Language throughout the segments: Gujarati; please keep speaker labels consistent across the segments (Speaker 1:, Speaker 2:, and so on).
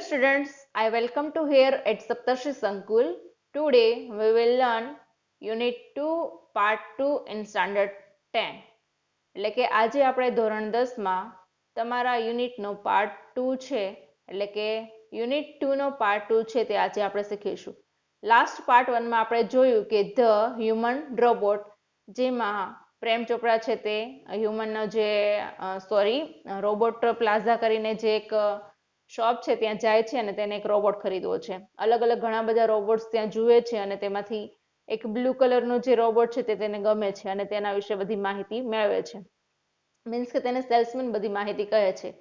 Speaker 1: students, I welcome to here at Saptarshi Sankul. Today we will learn Unit 2 Part 2 in Standard 10. એટલે કે આજે આપણે ધોરણ 10માં તમારા યુનિટનો પાર્ટ 2 છે એટલે કે યુનિટ 2 નો પાર્ટ 2 છે તે આજે આપણે શીખીશું. લાસ્ટ પાર્ટ 1 માં આપણે જોયું કે ધ હ્યુમન રોબોટ, જેમાં પ્રેમ ચોપડા છે તે હ્યુમનનો જે રોબોટ પ્લાઝા કરીને જે એક શોપ છે ત્યાં જાય છે અને તેને એક રોબોટ ખરીદવો છે. અલગ અલગ ઘણા બધા રોબોટ્સ ત્યાં જુએ છે અને તેમાંથી એક બ્લુ કલરનો જે રોબોટ છે તે તેને ગમે છે અને તેના વિશે બધી માહિતી મેળવે છે. મીન્સ કે તેને સેલ્સમેન બધી માહિતી કહે છે.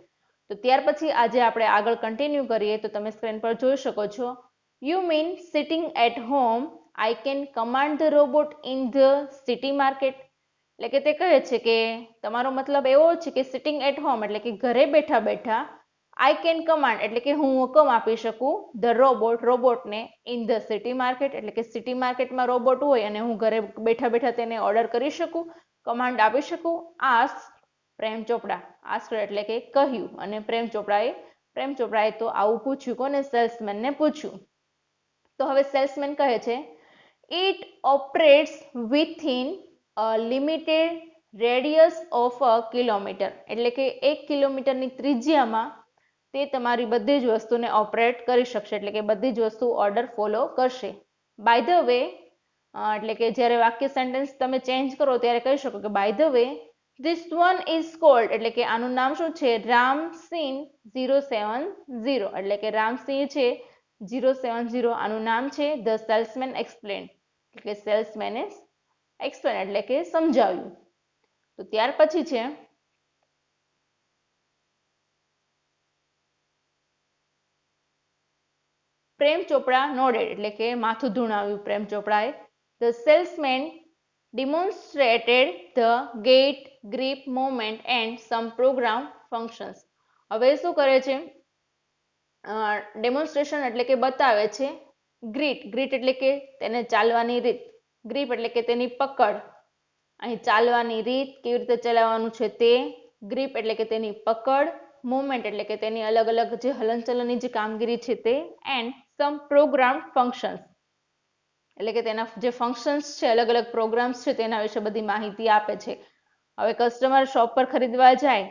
Speaker 1: તો ત્યાર પછી આજે આપણે આગળ કન્ટિન્યુ કરીએ તો તમે સ્ક્રીન પર જોઈ શકો છો. You mean sitting at home I can command the robot in the city market. એટલે કે તે કહે છે કે તમારો મતલબ એવો છે કે સિટિંગ એટ હોમ એટલે કે ઘરે બેઠા બેઠા આઈ કેન કમાન્ડ એટલે કે હું હુકમ આપી શકું ધ રોબોટને ઇન ધ સિટી માર્કેટ એટલે કે સિટી માર્કેટમાં રોબોટ હોય અને હું ઘરે બેઠા બેઠા તેને ઓર્ડર કરી શકું, કમાન્ડ આપી શકું. આસ્ક પ્રેમ ચોપડા. આસ્ક એટલે કે કહ્યું અને પ્રેમ ચોપડાએ તો આવું પૂછ્યું. કોને? સેલ્સમેનને પૂછ્યું. તો હવે સેલ્સમેન કહે છે it operates within a limited radius of a kilometre એટલે કે 1 કિલોમીટરની ત્રિજ્યામાં તે તમારી બધી જ વસ્તુને ઓપરેટ કરી શકશે એટલે કે બધી જ વસ્તુ ઓર્ડર ફોલો કરશે. બાય ધ વે એટલે કે જ્યારે વાક્ય સેન્ટેન્સ તમે ચેન્જ કરો ત્યારે કહી શકો કે by the way this one is called એટલે કે આનું નામ શું છે? રામસિંહ 070 એટલે કે રામસિંહ છે 070 આનું નામ છે. ધ સેલ્સમેન એક્સપ્લેન એટલે કે સેલ્સમેને એક્સપ્લેન એટલે કે સમજાવ્યું. તો ત્યાર પછી છે પ્રેમ ચોપડા નોડેડ એટલે કે માથું ધુણાવ્યું પ્રેમ ચોપડાએ. The salesman demonstrated the gait, grip, movement and some program functions. હવે શું કરે છે? ડેમોન્સ્ટ્રેશન એટલે કે બતાવે છે. ગ્રીટ એટલે કે તેને ચાલવાની રીત, ગ્રીપ એટલે કે તેની પકડ, અહીં ચાલવાની રીત કેવી રીતે ચલાવવાનું છે તે, ગ્રીપ એટલે કે તેની પકડ, મુવમેન્ટ એટલે કે તેની અલગ અલગ જે હલનચલનની જે કામગીરી છે તે, એન્ડ સમ પ્રોગ્રામ ફંક્શન્સ એટલે કે તેના જે ફંક્શન્સ છે, અલગ અલગ પ્રોગ્રામ્સ છે તેના વિશે બધી માહિતી આપે છે. હવે કસ્ટમર શોપ પર ખરીદવા જાય,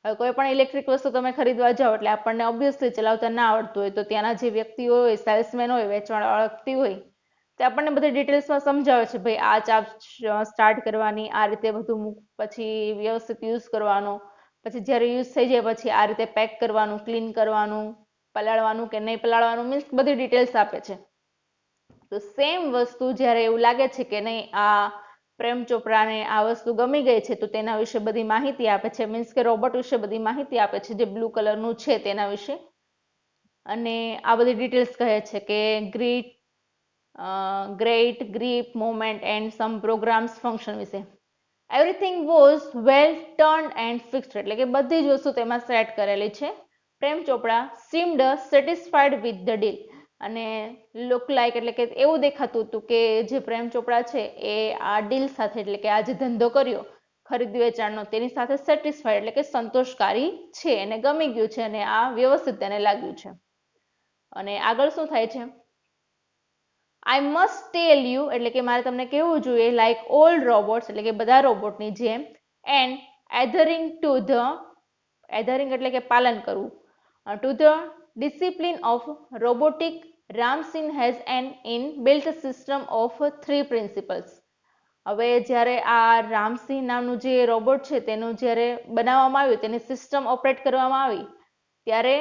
Speaker 1: હવે કોઈ પણ ઇલેક્ટ્રિક વસ્તુ તમે ખરીદવા જાઓ એટલે આપણને ઓબ્વિયસલી ચલાવતા ના આવડતું હોય તો ત્યાંના જે વ્યક્તિ હોય, સેલ્સમેન હોય, વેચવાવાળા વ્યક્તિ હોય તે આપણને બધી ડિટેલ્સમાં સમજાવે છે. ભાઈ આ ચાપ સ્ટાર્ટ કરવાની, આ રીતે બધું પછી વ્યવસ્થિત યુઝ કરવાનો, પછી જ્યારે યુઝ થઈ જાય પછી આ રીતે પેક કરવાનું, ક્લીન કરવાનું, પલાળવાનું કે નહીં પલાળવાનું, મીન્સ બધી ડિટેલ્સ આપે છે. તો સેમ વસ્તુ જ્યારે એવું લાગે છે કે નહીં આ પ્રેમ ચોપડાને આ વસ્તુ ગમી ગઈ છે તો તેના વિશે બધી માહિતી આપે છે. મીન્સ કે રોબોટ વિશે બધી માહિતી આપે છે જે બ્લુ કલરનું છે તેના વિશે. અને આ બધી ડિટેલ્સ કહે છે કે great, grip, movement and some programs function વિશે. Everything was well turn and fixed એટલે કે બધી જ વસ્તુ તેમાં સેટ કરેલી છે. પ્રેમ ચોપડા seemed satisfied with the deal અને લુક લાઇક એટલે કે એવું દેખાતું હતું કે જે પ્રેમ ચોપડા છે એ આ ડીલ સાથે એટલે કે આ જે ધંધો કર્યો ખરીદ વેચાણનો તેની સાથે સેટિસ્ફાઈડ એટલે કે સંતોષકારી છે, એને ગમી ગયું છે અને આ વ્યવસ્થિત તેને લાગ્યું છે. અને આગળ શું થાય છે? આઈ મસ્ટ ટેલ યુ એટલે કે મારે તમને કહેવું જોઈએ લાઈક ઓલ રોબોટ્સ એટલે કે બધા રોબોટની જેમ, એન્ડ એધરિંગ એટલે કે પાલન કરવું, to the discipline of robotic, Ramsingh has an inbuilt system of 3 principles. હવે જ્યારે આ રામસિંહ નામનું જે રોબોટ છે તેનું જ્યારે બનાવવામાં આવ્યું, તેની સિસ્ટમ ઓપરેટ કરવામાં આવી ત્યારે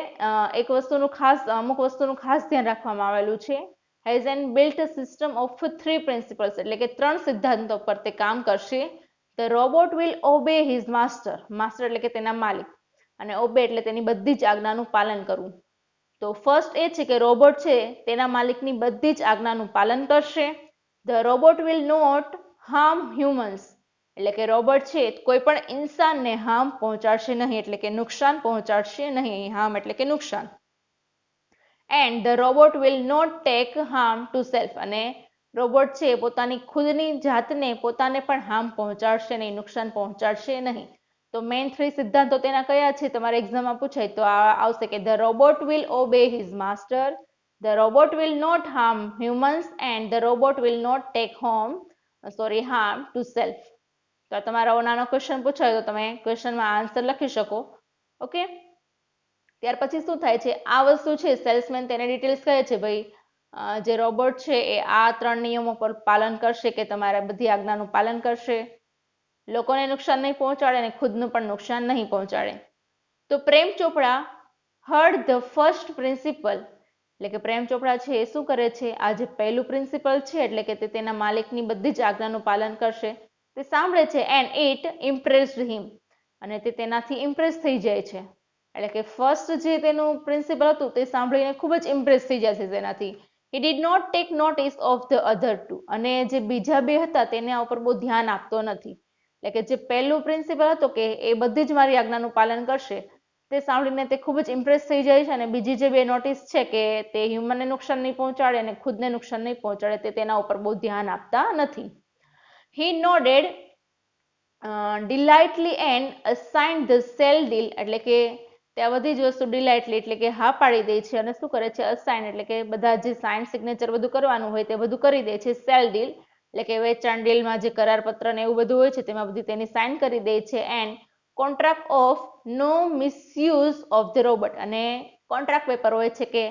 Speaker 1: અમુક વસ્તુનું ખાસ ધ્યાન રાખવામાં આવેલું છે. Has N built system of 3 principles એટલે કે 3 સિદ્ધાંતો પર તે કામ કરશે. The robot will obey his master એટલે કે તેના માલિક, અને ઓબે એટલે તેની બધી જ આજ્ઞાનું પાલન કરવું. તો ફર્સ્ટ એ છે કે રોબોટ છે તેના માલિકની બધી જ આજ્ઞાનું પાલન કરશે. The robot will not harm humans એટલે કે રોબોટ છે કોઈ પણ ઇન્સાનને હાર્મ પહોંચાડશે નહીં એટલે કે નુકસાન પહોંચાડશે નહીં. હાર્મ એટલે કે નુકસાન. And the robot will not take harm to self અને રોબોટ છે પોતાની ખુદની જાતને પોતાને પણ હાર્મ પહોંચાડશે નહીં, નુકસાન પહોંચાડશે નહીં. તો મેઇન 3 સિદ્ધાંતો તેના કયા છે તમારે એક્ઝામમાં પૂછાય તો આ આવશે કે the robot will obey his master, the robot will not harm humans and the robot will not take harm to self. તો આ તમારો નાનો ક્વેશ્ચન પૂછાય તો તમે ક્વેશ્ચનમાં આન્સર લખી શકો. ઓકે, ત્યાર પછી શું થાય છે, આ વસ્તુ છે સેલ્સમેન તેને ડિટેલ્સ કહે છે ભાઈ જે રોબોટ છે એ આ 3 નિયમો પર પાલન કરશે કે તમારા બધી આજ્ઞાનું પાલન કરશે, લોકોને નુકસાન નહીં પહોંચાડે અને ખુદનું પણ નુકસાન નહીં પહોંચાડે. તો પ્રેમ ચોપડા હર્ડ ધ ફર્સ્ટ પ્રિન્સિપલ, એટલે કે પ્રેમ ચોપડા છે એ શું કરે છે, આ જે પહેલું પ્રિન્સિપલ છે એટલે કે તે તેના માલિકની બધી જ આજ્ઞાનું પાલન કરશે તે સાંભળે છે એન્ડ ઇટ ઇમ્પ્રેસ્ડ હિમ, અને તે તેનાથી ઇમ્પ્રેસ થઈ જાય છે. એટલે કે ફર્સ્ટ જે તેનું પ્રિન્સિપલ હતું તે સાંભળીને ખૂબ જ ઇમ્પ્રેસ થઈ જાય છે તેનાથી. He did not take notice of the other two, અને જે બીજા બે હતા તેના ઉપર બહુ ધ્યાન આપતો નથી. એટલે કે જે પહેલું પ્રિન્સિપલ હતો કે એ બધી જ મારી આજ્ઞાનું પાલન કરશે તે સાંભળીને તે ખૂબ જ ઇમ્પ્રેસ થઈ જાય છે, અને બીજી જે બે નોટિસ છે કે તે હ્યુમનને નુકસાન નહીં પહોંચાડે અને ખુદને નુકસાન નહીં પહોંચાડે તે તેના ઉપર બહુ ધ્યાન આપતા નથી. He nodded delightedly and assigned the sale deal, એટલે કે ત્યાં બધી જ વસ્તુ ડિલાઇટલી એટલે કે હા પાડી દે છે અને શું કરે છે અસાઇન એટલે કે બધા જે સાઇન સિગ્નેચર બધું કરવાનું હોય તે બધું કરી દે છે. સેલ ડીલ એટલે કે વેચાણ ડીલમાં જે કરાર પત્ર ને એવું બધું હોય છે તેમાં બધી તેની સાઇન કરી દે છે. And contract of no misuse of the robot, અને કોન્ટ્રાક્ટ પેપર હોય છે કે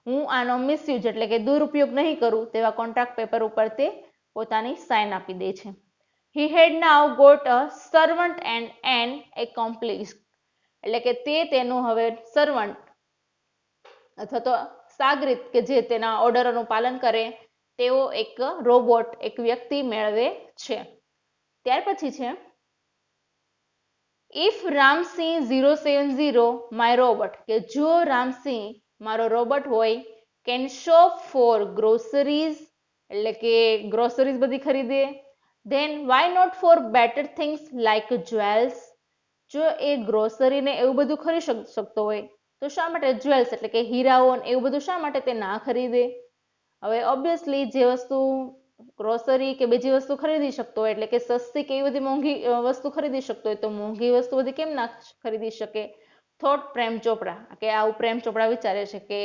Speaker 1: હું આનો મિસયુઝ એટલે કે દુરુપયોગ નહીં કરું તેવા કોન્ટ્રાક્ટ પેપર ઉપર તે પોતાની સાઇન આપી દે છે. He had now got a servant and an accomplice, એટલે કે તે તેનું હવે સર્વન્ટ અથવા તો સાગરીત કે જે તેના ઓર્ડરોનું પાલન કરે તેવો એક રોબોટ એક વ્યક્તિ મેળવે છે. ત્યાર પછી છે ઇફ રામસિંહ 070 માય રોબોટ, કે જો રામસિંહ મારો રોબોટ હોય કેન શોપ ફોર ગ્રોસરીઝ, એટલે કે ગ્રોસરીઝ બધી ખરીદે, then why not for better things like jewels, જો એ ગ્રોસરીને એવું બધું ખરીદી શકતો હોય તો શા માટે જ્વેલ્સ એટલે કે હીરાઓ એવું બધું શા માટે તે ના ખરીદે. હવે ઓબ્વિયસલી જે વસ્તુ ગ્રોસરી કે બીજી વસ્તુ ખરીદી શકતો હોય એટલે કે સસ્તી કે એવી બધી મોંઘી વસ્તુ ખરીદી શકતો હોય તો મોંઘી વસ્તુ બધી કેમ ના ખરીદી શકે. થોટ પ્રેમ ચોપડા કે આવું પ્રેમ ચોપડા વિચારે છે કે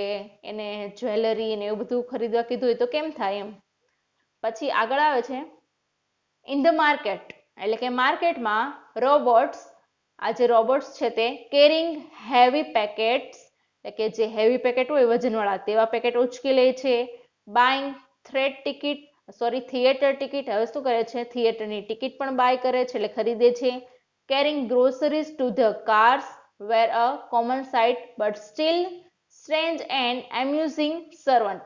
Speaker 1: એને જ્વેલરી ને એવું બધું ખરીદવા કીધું હોય તો કેમ થાય એમ. પછી આગળ આવે છે ઇન ધ માર્કેટ, એટલે કે માર્કેટમાં રોબોટ્સ, આ જે રોબોટ્સ છે તે કેરિંગ હેવી પેકેટ્સ, એટલે કે જે હેવી પેકેટ હોય વજનવાળા તેવા પેકેટ ઉચકી લે છે. બાઇંગ થિયેટર ટિકિટ, હવે શું કરે છે થિયેટરની ટિકિટ પણ બાય કરે છે એટલે ખરીદે છે. Carrying groceries to the cars were a common sight but still strange and amusing servant,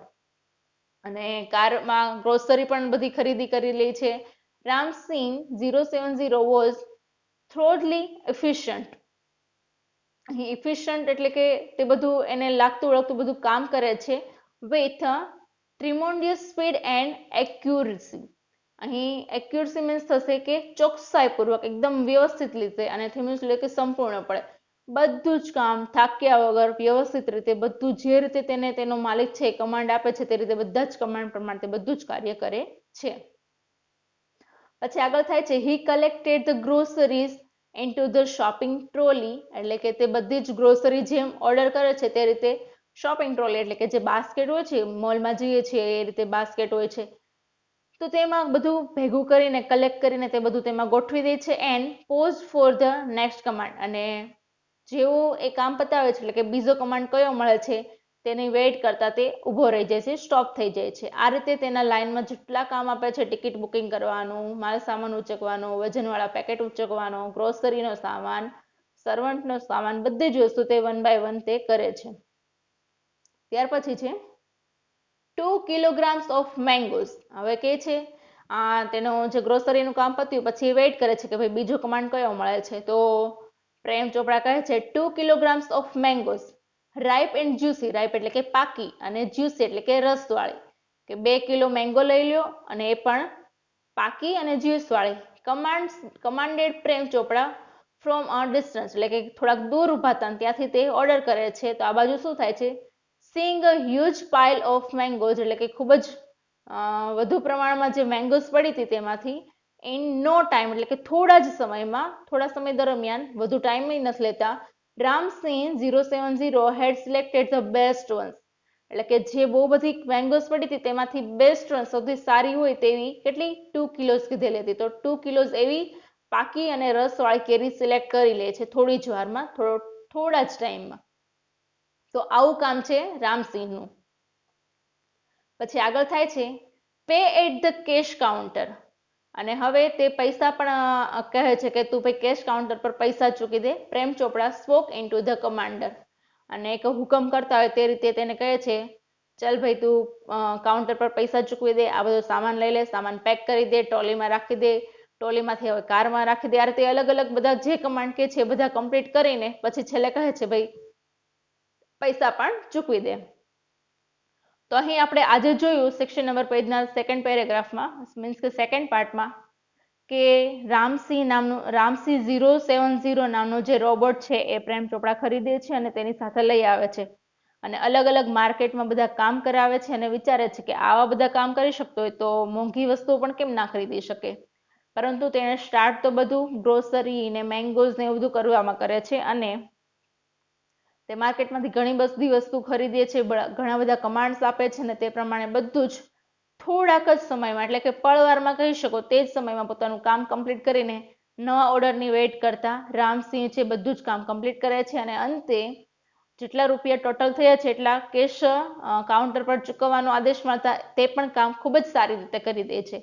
Speaker 1: અને કારમાં ગ્રોસરી પણ બધી ખરીદી કરી લે છે. Ramsingh 070 was thoroughly efficient, efficient એટલે કે તે બધું એને લાગતું વળગતું બધું કામ કરે છે. વિથ ટ્રીમોન્ડિયસ સ્પીડ એન્ડ એક્યુરસી, અહીં એક્યુરસી મીન્સ થશે કે ચોકસાઈપૂર્વક એકદમ વ્યવસ્થિત રીતે, અને મીન્સ એટલે કે સંપૂર્ણપણે બધું જ કામ થાક્યા વગર વ્યવસ્થિત રીતે બધું જે રીતે તેને તેનો માલિક છે કમાન્ડ આપે છે તે રીતે બધા જ કમાન્ડ પ્રમાણે તે બધું જ કાર્ય કરે છે. પછી આગળ થાય છે he collected the groceries into the shopping trolley, એટલે કે તે બધી જ ગ્રોસરી જેમ ઓર્ડર કરે છે તે રીતે શોપિંગ ટ્રોલી એટલે કે જે બાસ્કેટ હોય છે મોલમાં જઈએ છીએ એ રીતે બાસ્કેટ હોય છે તો તેમાં બધું ભેગું કરીને કલેક્ટ કરીને તે બધું તેમાં ગોઠવી દે છે. And pause for the next command, અને જેવું એ કામ પતાવે છે એટલે કે બીજો કમાન્ડ કયો મળે છે તેની વેઇટ કરતા તે ઊભો રહી જાય છે, સ્ટોપ થઈ જાય છે. આ રીતે તેના લાઇનમાં જેટલા કામ આપે છે ટિકિટ બુકિંગ કરવાનું, માલ સામાન ઉચકવાનું, વજનવાળા પેકેટ ઉચકવાનો, ગ્રોસરીનો સામાન, સર્વન્ટનો સામાન, બધી જ વસ્તુ તે 1 by 1 તે કરે છે. ત્યાર પછી છે 2 kilograms ઓફ મેંગોઝ, હવે કે છે તેનો જે ગ્રોસરીનું કામ પત્યું પછી વેઇટ કરે છે કે ભાઈ બીજો કમાન્ડ કયો મળે છે તો પ્રેમ ચોપડા કહે છે 2 kilograms of mangoes ripe and juicy, ripe એટલે કે પાકી અને જ્યુસી એટલે કે રસવાળી, કે 2 કિલો મેંગો લઈ લ્યો અને એ પણ પાકી અને જ્યુસ વાળી. Commanded Prem Chopra from a distance, એટલે કે થોડાક દૂર ઉભા હતા ત્યાંથી તે ઓર્ડર કરે છે. તો આ બાજુ શું થાય છે seeing a huge pile of mangoes, એટલે કે ખૂબ જ વધુ પ્રમાણમાં જે મેંગોઝ પડી હતી તેમાંથી ઇન નો ટાઈમ એટલે કે થોડા જ સમયમાં, થોડા સમય દરમિયાન, વધુ ટાઈમ નથી લેતા, Ramsinh 070 had selected the best ones. એટલે કે જે બહુ બધી મેંગોસ પડી હતી તેમાંથી બેસ્ટ વન, સૌથી સારી હોય તેવી કેટલી 2 કિલોઝ કીધેલી હતી. તો 2 કિલોઝ એવી પાકી અને રસવાળી કેરી સિલેક્ટ કરી લે છે થોડી જ વારમાં, થોડા જ ટાઈમમાં. તો આવું કામ છે રામસિંહનું. પછી આગળ થાય છે pay at the cash counter. અને હવે તે પૈસા પણ કહે છે કે તું ભાઈ કેશ કાઉન્ટર પર પૈસા ચૂકી દે. પ્રેમ ચોપડા સ્પોક ઇનટુ ધ કમાન્ડર. અને એક હુકમ કરતા હોય તે રીતે તેને કહે છે ચલ ભાઈ તું કાઉન્ટર પર પૈસા ચૂકવી દે, આ બધો સામાન લઈ લે, સામાન પેક કરી દે, ટ્રોલીમાં રાખી દે, ટ્રોલીમાંથી હવે કારમાં રાખી દે. આ રીતે અલગ અલગ બધા જે કમાન્ડ કે છે બધા કમ્પ્લીટ કરીને પછી છેલ્લે કહે છે ભાઈ પૈસા પણ ચૂકવી દે. તો અહીં આપણે આજે જોયું સેક્શન નંબર પેજના સેકન્ડ પેરેગ્રાફમાં, મીન્સ કે સેકન્ડ પાર્ટમાં, કે રામસિંહ 070 નામનો જે રોબોટ છે એ પ્રેમ ચોપડા ખરીદે છે અને તેની સાથે લઈ આવે છે અને અલગ અલગ માર્કેટમાં બધા કામ કરાવે છે અને વિચારે છે કે આવા બધા કામ કરી શકતો હોય તો મોંઘી વસ્તુઓ પણ કેમ ના ખરીદી શકે. પરંતુ તેણે સ્ટાર્ટ તો બધું ગ્રોસરી ને મેંગોઝ ને એવું બધું કરવામાં કરે છે અને તે માર્કેટમાંથી ઘણી બધી વસ્તુ ખરીદે છે, ઘણા બધા કમાન્ડ્સ આપે છે અને તે પ્રમાણે બધું જ થોડાક જ સમયમાં, એટલે કે પળવારમાં કહી શકો તે જ સમયમાં પોતાનું કામ કમ્પ્લીટ કરીને નવા ઓર્ડરની વેઇટ કરતા રામસિંહ છે બધું જ કામ કમ્પ્લીટ કરે છે અને અંતે જેટલા રૂપિયા ટોટલ થયા છે એટલા કેશ કાઉન્ટર પર ચૂકવવાનો આદેશ મળતા તે પણ કામ ખૂબ જ સારી રીતે કરી દે છે.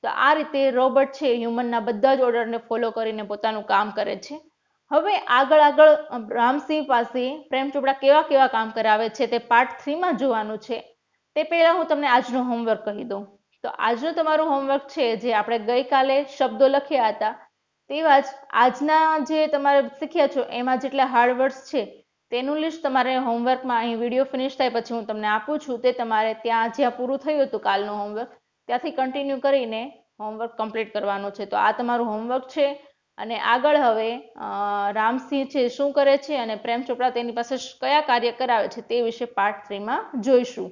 Speaker 1: તો આ રીતે રોબોટ છે હ્યુમનના બધા જ ઓર્ડરને ફોલો કરીને પોતાનું કામ કરે છે. હવે આગળ રામસિંહ પાસે પ્રેમ ચોપડા કેવા કેવા કામ કરાવે છે તે પાર્ટ 3માં જોવાનું છે. તે પહેલા હું તમને આજનું હોમવર્ક કહી દઉં. તો આજનું તમારું હોમવર્ક છે જે આપણે ગઈકાલે શબ્દો લખ્યા હતા તેવા જ આજના જે તમારે શીખ્યા છો એમાં જેટલા હાર્ડ વર્ડ્સ છે તેનું લિસ્ટ તમારે હોમવર્કમાં અહીં વિડીયો ફિનિશ થાય પછી હું તમને આપું છું તે તમારે ત્યાં જ્યાં પૂરું થયું હતું કાલનું હોમવર્ક ત્યાંથી કન્ટિન્યુ કરીને હોમવર્ક કમ્પ્લીટ કરવાનું છે. તો આ તમારું હોમવર્ક છે અને આગળ હવે રામસિંહ છે શું કરે છે અને પ્રેમ ચોપડા તેની પાસે કયા કાર્ય કરાવે છે તે વિશે પાર્ટ 3માં જોઈશું.